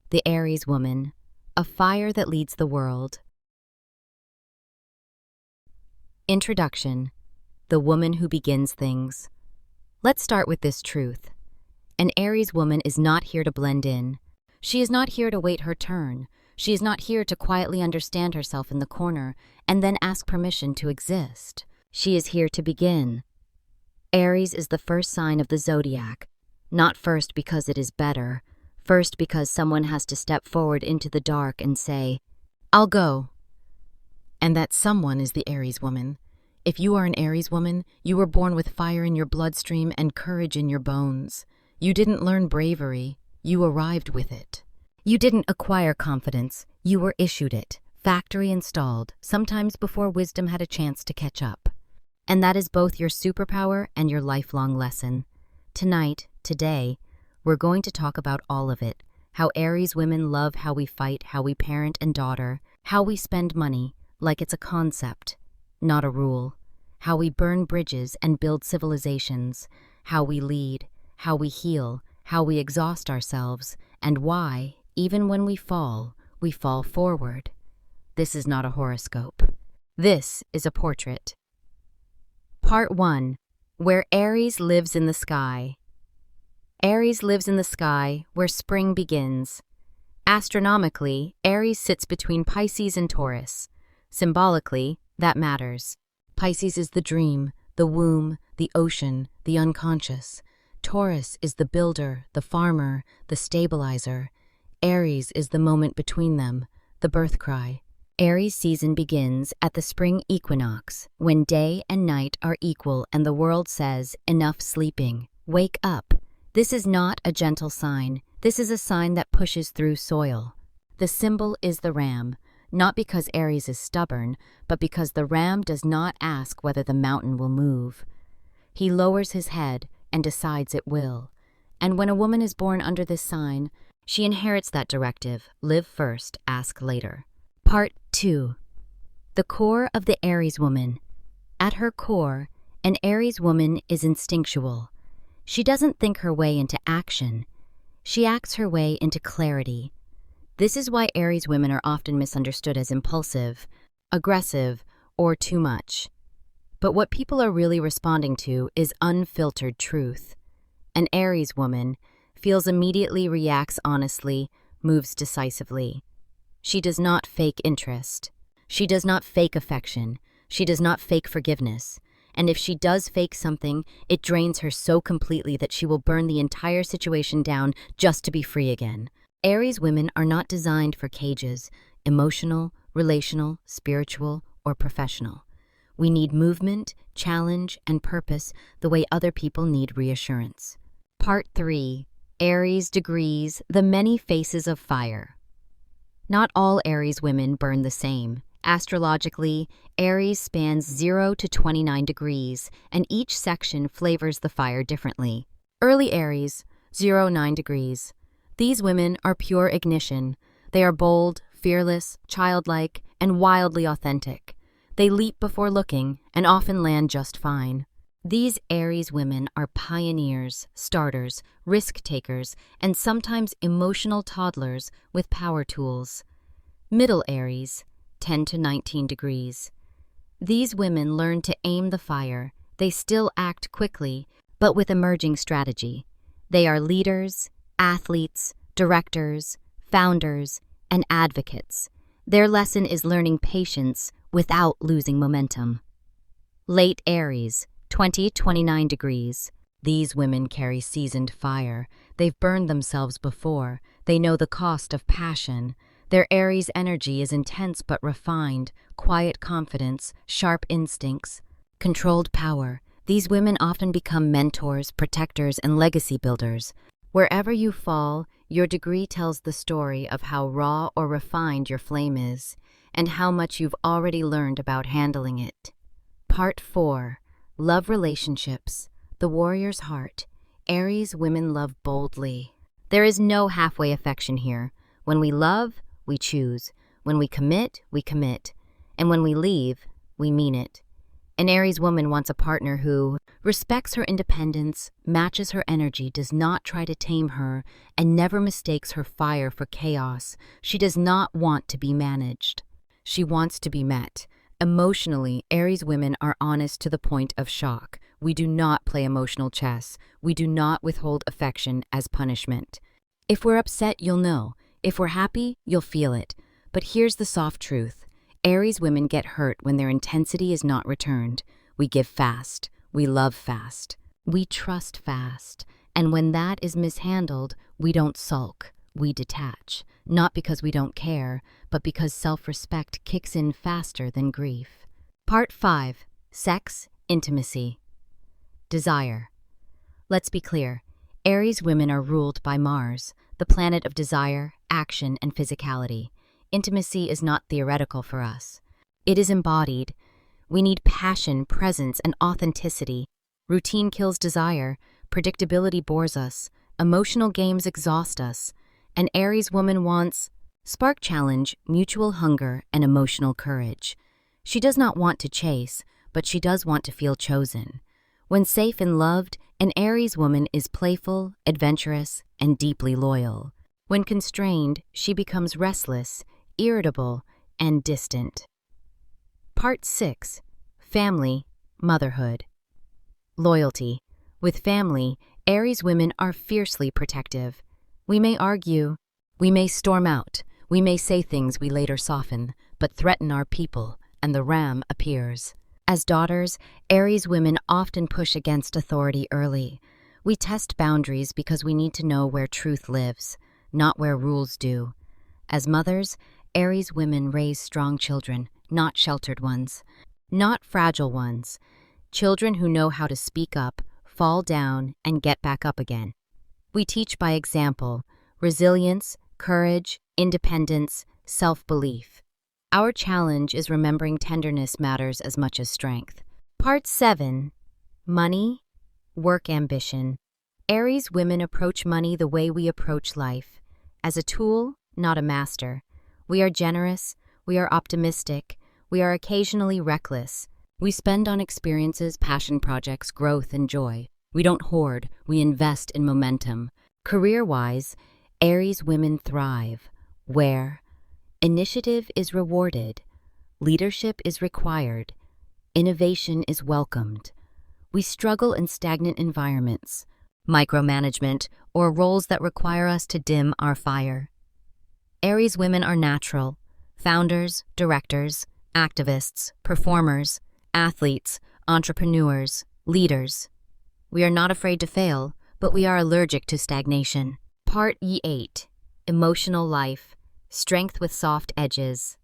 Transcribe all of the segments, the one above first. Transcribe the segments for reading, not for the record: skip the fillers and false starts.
The Aries woman, a fire that leads the world. Introduction: the woman who begins things. Let's start with this truth. An Aries woman is not here to blend in. She is not here to wait her turn. She is not here to quietly understand herself in the corner and then ask permission to exist. She is here to begin. Aries is the first sign of the zodiac, not first because it is better, first because someone has to step forward into the dark and say, "I'll go." And that someone is the Aries woman. If you are an Aries woman, you were born with fire in your bloodstream and courage in your bones. You didn't learn bravery, you arrived with it. You didn't acquire confidence, you were issued it, factory installed, sometimes before wisdom had a chance to catch up. And that is both your superpower and your lifelong lesson. Tonight, today, we're going to talk about all of it. How Aries women love how we fight, how we parent and daughter, how we spend money like it's a concept, not a rule. How we burn bridges and build civilizations, how we lead, how we heal, how we exhaust ourselves, and why, even when we fall forward. This is not a horoscope. This is a portrait. Part 1. Where Aries lives in the sky. Aries lives in the sky, where spring begins. Astronomically, Aries sits between Pisces and Taurus. Symbolically, that matters. Pisces is the dream, the womb, the ocean, the unconscious. Taurus is the builder, the farmer, the stabilizer. Aries is the moment between them, the birth cry. Aries season begins at the spring equinox, when day and night are equal and the world says, "Enough sleeping. Wake up." This is not a gentle sign. This is a sign that pushes through soil. The symbol is the ram, not because Aries is stubborn, but because the ram does not ask whether the mountain will move. He lowers his head and decides it will. And when a woman is born under this sign, she inherits that directive: live first, ask later. Part 2. The core of the Aries woman. At her core, an Aries woman is instinctual. She doesn't think her way into action. She acts her way into clarity. This is why Aries women are often misunderstood as impulsive, aggressive, or too much. But what people are really responding to is unfiltered truth. An Aries woman feels immediately, reacts honestly, moves decisively. She does not fake interest. She does not fake affection. She does not fake forgiveness. And if she does fake something, it drains her so completely that she will burn the entire situation down just to be free again. Aries women are not designed for cages, emotional, relational, spiritual, or professional. We need movement, challenge, and purpose the way other people need reassurance. Part 3. Aries degrees, the many faces of fire. Not all Aries women burn the same. Astrologically, Aries spans 0 to 29 degrees, and each section flavors the fire differently. Early Aries, 0-9 degrees. These women are pure ignition. They are bold, fearless, childlike, and wildly authentic. They leap before looking and often land just fine. These Aries women are pioneers, starters, risk-takers, and sometimes emotional toddlers with power tools. Middle Aries, 10 to 19 degrees. These women learn to aim the fire. They still act quickly, but with emerging strategy. They are leaders, athletes, directors, founders, and advocates. Their lesson is learning patience without losing momentum. Late Aries, 20-29 degrees. These women carry seasoned fire. They've burned themselves before. They know the cost of passion. Their Aries energy is intense but refined, quiet confidence, sharp instincts, controlled power. These women often become mentors, protectors, and legacy builders. Wherever you fall, your degree tells the story of how raw or refined your flame is, and how much you've already learned about handling it. Part 4. Love relationships. The warrior's heart. Aries women love boldly. There is no halfway affection here. When we love, we choose. When we commit, we commit. And when we leave, we mean it. An Aries woman wants a partner who respects her independence, matches her energy, does not try to tame her, and never mistakes her fire for chaos. She does not want to be managed. She wants to be met. Emotionally, Aries women are honest to the point of shock. We do not play emotional chess. We do not withhold affection as punishment. If we're upset, you'll know. If we're happy, you'll feel it. But here's the soft truth. Aries women get hurt when their intensity is not returned. We give fast. We love fast. We trust fast. And when that is mishandled, we don't sulk. We detach. Not because we don't care, but because self-respect kicks in faster than grief. Part 5. Sex, Intimacy. Desire. Let's be clear. Aries women are ruled by Mars, the planet of desire, action, and physicality. Intimacy is not theoretical for us. It is embodied. We need passion, presence, and authenticity. Routine kills desire. Predictability bores us. Emotional games exhaust us. An Aries woman wants spark, challenge, mutual hunger, and emotional courage. She does not want to chase, but she does want to feel chosen. When safe and loved, an Aries woman is playful, adventurous, and deeply loyal. When constrained, she becomes restless, irritable, and distant. Part 6. Family, Motherhood. Loyalty. With family, Aries women are fiercely protective. We may argue, we may storm out, we may say things we later soften, but threaten our people, and the ram appears. As daughters, Aries women often push against authority early. We test boundaries because we need to know where truth lives, not where rules do. As mothers, Aries women raise strong children, not sheltered ones, not fragile ones. Children who know how to speak up, fall down, and get back up again. We teach by example, resilience, courage, independence, self-belief. Our challenge is remembering tenderness matters as much as strength. Part 7. Money, Work Ambition. Aries women approach money the way we approach life, as a tool, not a master. We are generous, we are optimistic, we are occasionally reckless. We spend on experiences, passion projects, growth, and joy. We don't hoard, we invest in momentum. Career-wise, Aries women thrive, where initiative is rewarded, leadership is required, innovation is welcomed. We struggle in stagnant environments, micromanagement, or roles that require us to dim our fire. Aries women are natural, founders, directors, activists, performers, athletes, entrepreneurs, leaders. We are not afraid to fail, but we are allergic to stagnation. Part E8. Emotional Life, Strength with Soft Edges.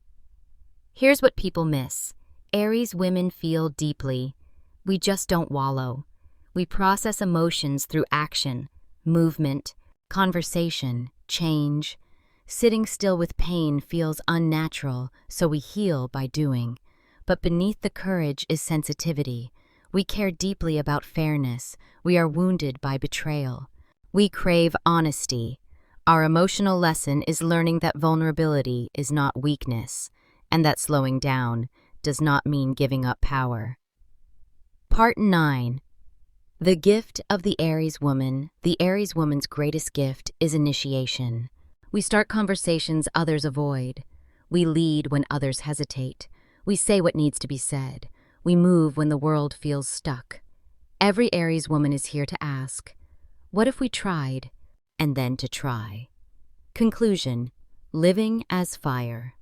Here's what people miss. Aries women feel deeply. We just don't wallow. We process emotions through action, movement, conversation, change. Sitting still with pain feels unnatural, so we heal by doing. But beneath the courage is sensitivity. We care deeply about fairness. We are wounded by betrayal. We crave honesty. Our emotional lesson is learning that vulnerability is not weakness, and that slowing down does not mean giving up power. Part 9. The Gift of the Aries Woman. The Aries woman's greatest gift is initiation. We start conversations others avoid. We lead when others hesitate. We say what needs to be said. We move when the world feels stuck. Every Aries woman is here to ask, what if we tried? And then to try. Conclusion: living as fire.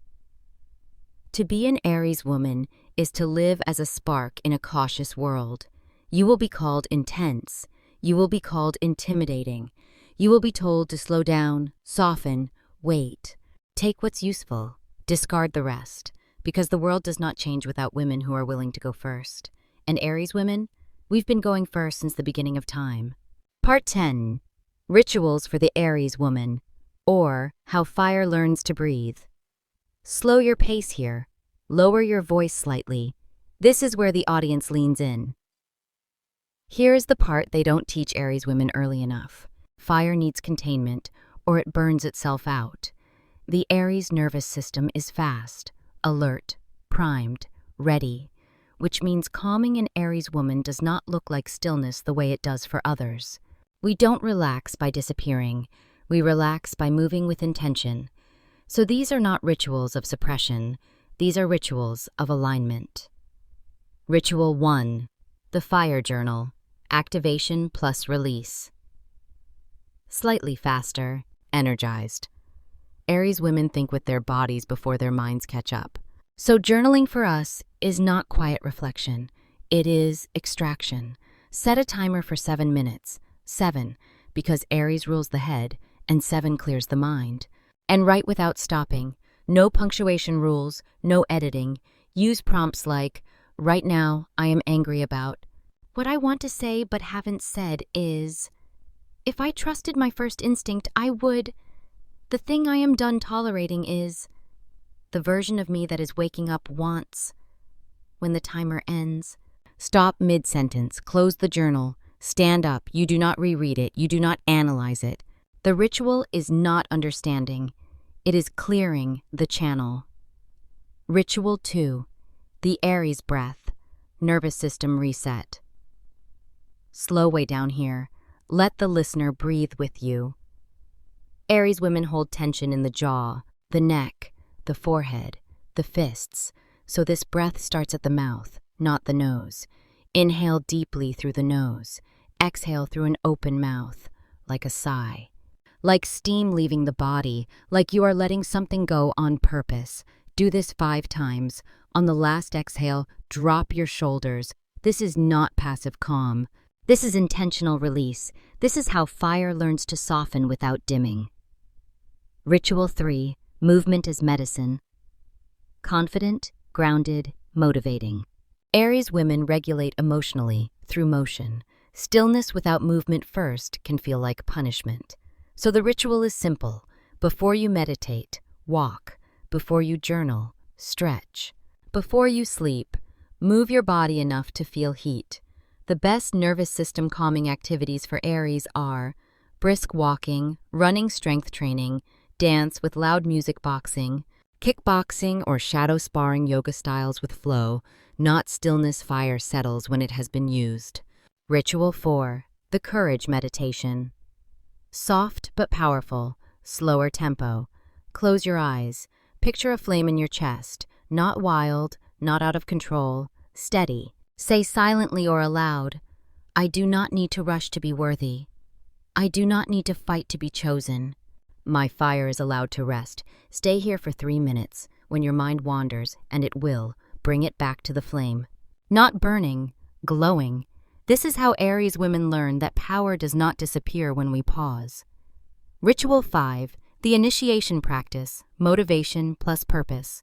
To be an Aries woman is to live as a spark in a cautious world. You will be called intense. You will be called intimidating. You will be told to slow down, soften, wait. Take what's useful, discard the rest, because the world does not change without women who are willing to go first. And Aries women, we've been going first since the beginning of time. Part 10. Rituals for the Aries woman, or how fire learns to breathe. Slow your pace here. Lower your voice slightly. This is where the audience leans in. Here is the part they don't teach Aries women early enough. Fire needs containment, or it burns itself out. The Aries nervous system is fast, alert, primed, ready. which means calming an Aries woman does not look like stillness the way it does for others. We don't relax by disappearing. We relax by moving with intention. So these are not rituals of suppression. These are rituals of alignment. Ritual 1. The Fire Journal. Activation plus release. Slightly faster, energized. Aries women think with their bodies before their minds catch up. So journaling for us is not quiet reflection. It is extraction. Set a timer for 7 minutes. 7, because Aries rules the head, and 7 clears the mind. And write without stopping. No punctuation rules, no editing. Use prompts like, right now, I am angry about. What I want to say but haven't said is, if I trusted my first instinct, I would. The thing I am done tolerating is, the version of me that is waking up wants. When the timer ends, stop mid-sentence, close the journal, stand up, you do not reread it, you do not analyze it. The ritual is not understanding, it is clearing the channel. Ritual 2. The Aries breath, nervous system reset. Slow way down here, let the listener breathe with you. Aries women hold tension in the jaw, the neck, the forehead, the fists, so this breath starts at the mouth, not the nose. Inhale deeply through the nose, exhale through an open mouth, like a sigh. Like steam leaving the body, like you are letting something go on purpose. Do this 5 times. On the last exhale, drop your shoulders. This is not passive calm. This is intentional release. This is how fire learns to soften without dimming. Ritual 3. Movement as medicine. Confident, grounded, motivating. Aries women regulate emotionally through motion. Stillness without movement first can feel like punishment. So the ritual is simple. Before you meditate, walk. Before you journal, stretch. Before you sleep, move your body enough to feel heat. The best nervous system calming activities for Aries are brisk walking, running strength training, dance with loud music boxing, kickboxing or shadow sparring yoga styles with flow, not stillness fire settles when it has been used. Ritual 4. The Courage Meditation. Soft but powerful, slower tempo. Close your eyes. Picture a flame in your chest, not wild, not out of control, steady. Say silently or aloud, I do not need to rush to be worthy. I do not need to fight to be chosen. My fire is allowed to rest. Stay here for 3 minutes. When your mind wanders, and it will, bring it back to the flame. Not burning, glowing. This is how Aries women learn that power does not disappear when we pause. Ritual 5. The initiation practice, motivation plus purpose.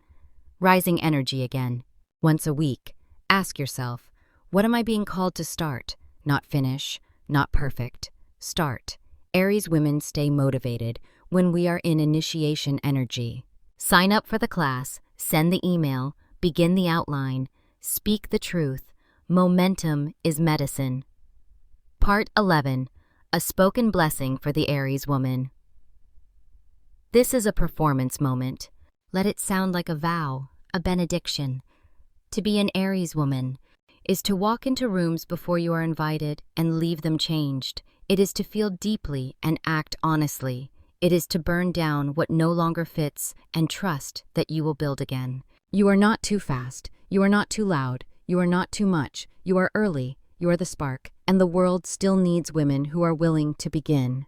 Rising energy again. Once a week, ask yourself, what am I being called to start? Not finish, not perfect. Start. Aries women stay motivated when we are in initiation energy. Sign up for the class, send the email, begin the outline, speak the truth. Momentum is medicine. Part 11. A spoken blessing for the Aries woman. This is a performance moment. Let it sound like a vow, a benediction. To be an Aries woman is to walk into rooms before you are invited and leave them changed. It is to feel deeply and act honestly. It is to burn down what no longer fits and trust that you will build again. You are not too fast. You are not too loud. You are not too much. You are early. You are the spark. And the world still needs women who are willing to begin.